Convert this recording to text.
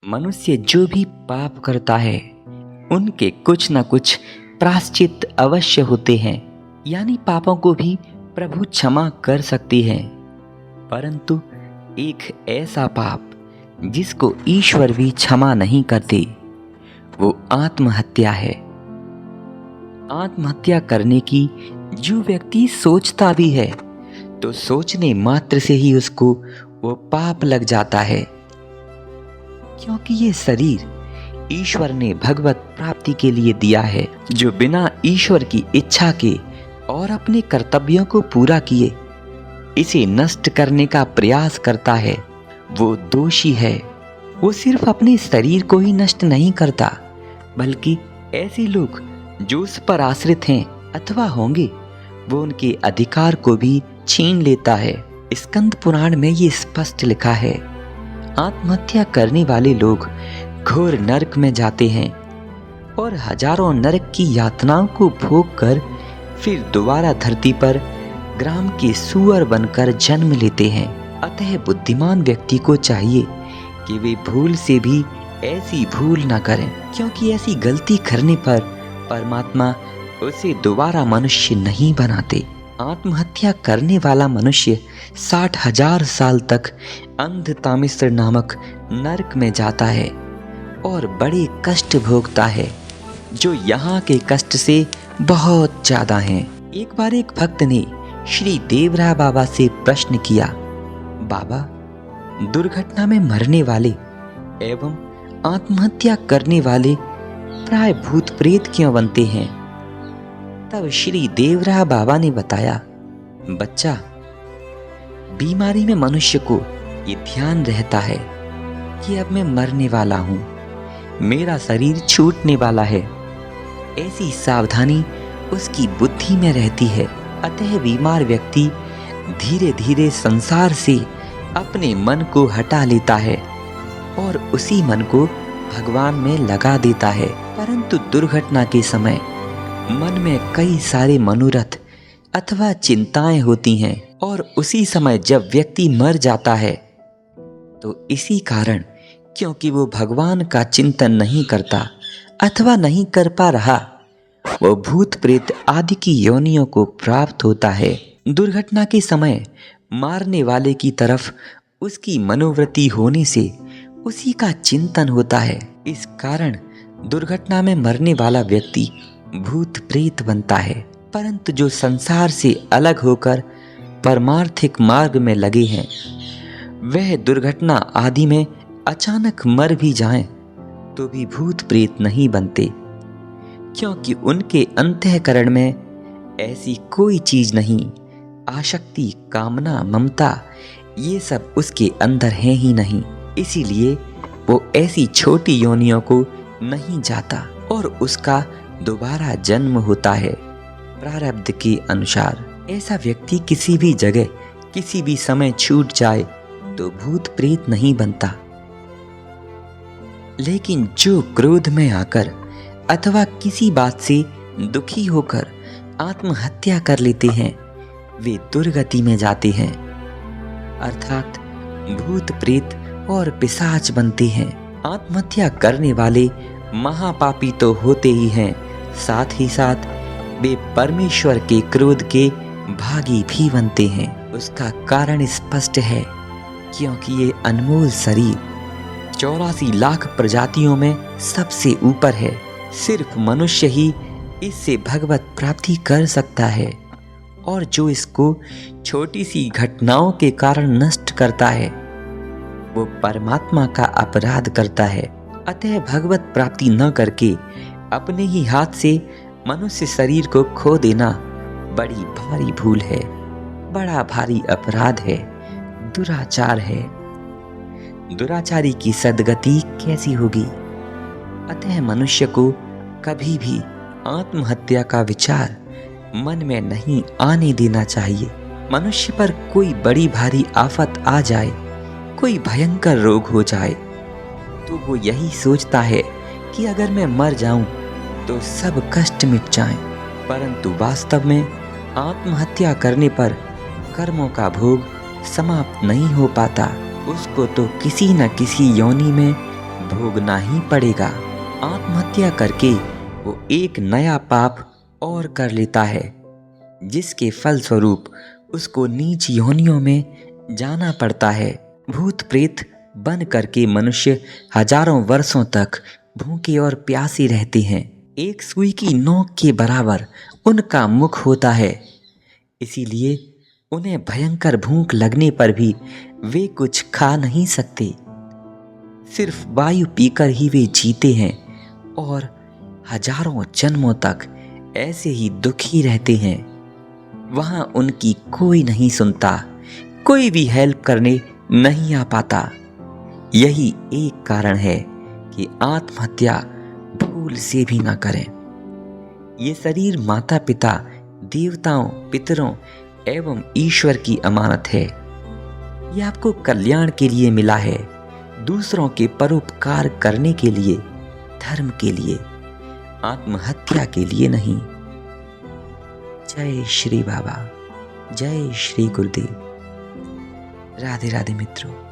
मनुष्य जो भी पाप करता है उनके कुछ न कुछ प्रायश्चित अवश्य होते हैं। यानी पापों को भी प्रभु क्षमा कर सकती है, परंतु एक ऐसा पाप जिसको ईश्वर भी क्षमा नहीं करते वो आत्महत्या है। आत्महत्या करने की जो व्यक्ति सोचता भी है तो सोचने मात्र से ही उसको वो पाप लग जाता है, क्योंकि ये शरीर ईश्वर ने भगवत प्राप्ति के लिए दिया है। जो बिना ईश्वर की इच्छा के और अपने कर्तव्यों को पूरा किए इसे नष्ट करने का प्रयास करता है वो दोषी है। वो सिर्फ अपने शरीर को ही नष्ट नहीं करता, बल्कि ऐसे लोग जो उस पर आश्रित हैं अथवा होंगे वो उनके अधिकार को भी छीन लेता है। स्कंद पुराण में ये स्पष्ट लिखा है, आत्महत्या करने वाले लोग घोर नरक में जाते हैं और हजारों नरक की यातनाओं को भोग कर फिर दोबारा धरती पर ग्राम के सूअर बनकर जन्म लेते हैं। अतः बुद्धिमान व्यक्ति को चाहिए कि वे भूल से भी ऐसी भूल न करें, क्योंकि ऐसी गलती करने पर परमात्मा उसे दोबारा मनुष्य नहीं बनाते। आत्महत्या करने वाला मनुष्य 60,000 साल तक अंधतामिश्र नामक नरक में जाता है और बड़े कष्ट भोगता है, जो यहाँ के कष्ट से बहुत ज्यादा हैं। एक बार एक भक्त ने श्री देवराय बाबा से प्रश्न किया, बाबा, दुर्घटना में मरने वाले एवं आत्महत्या करने वाले प्राय भूत प्रेत क्यों बनते हैं? तब श्री देवराय बाबा ने बताया, बच्चा, बीमारी में मनुष्य को ये ध्यान रहता है कि अब मैं मरने वाला हूँ, मेरा शरीर छूटने वाला है। ऐसी सावधानी उसकी बुद्धि में रहती है। अतः बीमार व्यक्ति धीरे धीरे संसार से अपने मन को हटा लेता है और उसी मन को भगवान में लगा देता है। परंतु दुर्घटना के समय मन में कई सारे मनोरथ अथवा चिंताएं होती हैं और उसी समय जब व्यक्ति मर जाता है तो इसी कारण, क्योंकि वो भगवान का चिंतन नहीं करता अथवा नहीं कर पा रहा, वो भूत प्रेत आदि की योनियों को प्राप्त होता है। दुर्घटना के समय मारने वाले की तरफ उसकी मनोवृत्ति होने से उसी का चिंतन होता है। इस कारण दुर्घटना में मरने वाला व्यक्ति भूत प्रेत बनता है। परंतु जो संसार से अलग होकर परमार्थिक मार्ग में लगे हैं, वह दुर्घटना आदि में अचानक मर भी जाएं तो भी भूत प्रेत नहीं बनते, क्योंकि उनके अंतःकरण में ऐसी कोई चीज नहीं। आसक्ति, कामना, ममता ये सब उसके अंदर है ही नहीं। इसीलिए वो ऐसी छोटी योनियों को नहीं जाता और उसका दोबारा जन्म होता है प्रारब्ध के अनुसार। ऐसा व्यक्ति किसी भी जगह किसी भी समय छूट जाए तो भूत प्रेत नहीं बनता। लेकिन जो क्रोध में आकर अथवा किसी बात से दुखी होकर आत्महत्या कर लेते हैं वे दुर्गति में जाते हैं, अर्थात भूत प्रेत और पिशाच बनते हैं। आत्महत्या करने वाले महापापी तो होते ही हैं, साथ ही साथ वे परमेश्वर के क्रोध के भागी भी बनते हैं। उसका कारण स्पष्ट है, क्योंकि ये अनमोल शरीर 84 लाख प्रजातियों में सबसे ऊपर है। सिर्फ मनुष्य ही इससे भगवत प्राप्ति कर सकता है, और जो इसको छोटी सी घटनाओं के कारण नष्ट करता है वो परमात्मा का अपराध करता है। अतः भगवत प्राप्ति न करके अपने ही हाथ से मनुष्य शरीर को खो देना बड़ी भारी भूल है, बड़ा भारी अपराध है, दुराचार है। दुराचारी की सद्गति कैसी होगी? अतः मनुष्य को कभी भी आत्महत्या का विचार मन में नहीं आने देना चाहिए। मनुष्य पर कोई बड़ी भारी आफत आ जाए, कोई भयंकर रोग हो जाए, तो वो यही सोचता है कि अगर मैं मर जाऊं तो सब कष्ट मिट जाएं। परंतु वास्तव में आत्महत्या करने पर कर्मों का भोग समाप्त नहीं हो पाता। उसको तो किसी न किसी योनि में भोगना ही पड़ेगा। आत्महत्या करके वो एक नया पाप और कर लेता है, जिसके फलस्वरूप उसको नीच योनियों में जाना पड़ता है। भूत प्रेत बन करके मनुष्य हजारों वर्षों तक भूखे और प्यासे रहते हैं। एक सुई की नोक के बराबर उनका मुख होता है, इसीलिए उन्हें भयंकर भूख लगने पर भी वे कुछ खा नहीं सकते। सिर्फ वायु पीकर ही वे जीते हैं और हजारों जन्मों तक ऐसे ही दुखी रहते हैं। वहां उनकी कोई नहीं सुनता, कोई भी हेल्प करने नहीं आ पाता। यही एक कारण है कि आत्महत्या भूल से भी ना करें। ये शरीर माता पिता, देवताओं, पितरों एवं ईश्वर की अमानत है। ये आपको कल्याण के लिए मिला है, दूसरों के परोपकार करने के लिए, धर्म के लिए, आत्महत्या के लिए नहीं। जय श्री बाबा, जय श्री गुरुदेव। राधे राधे मित्रों।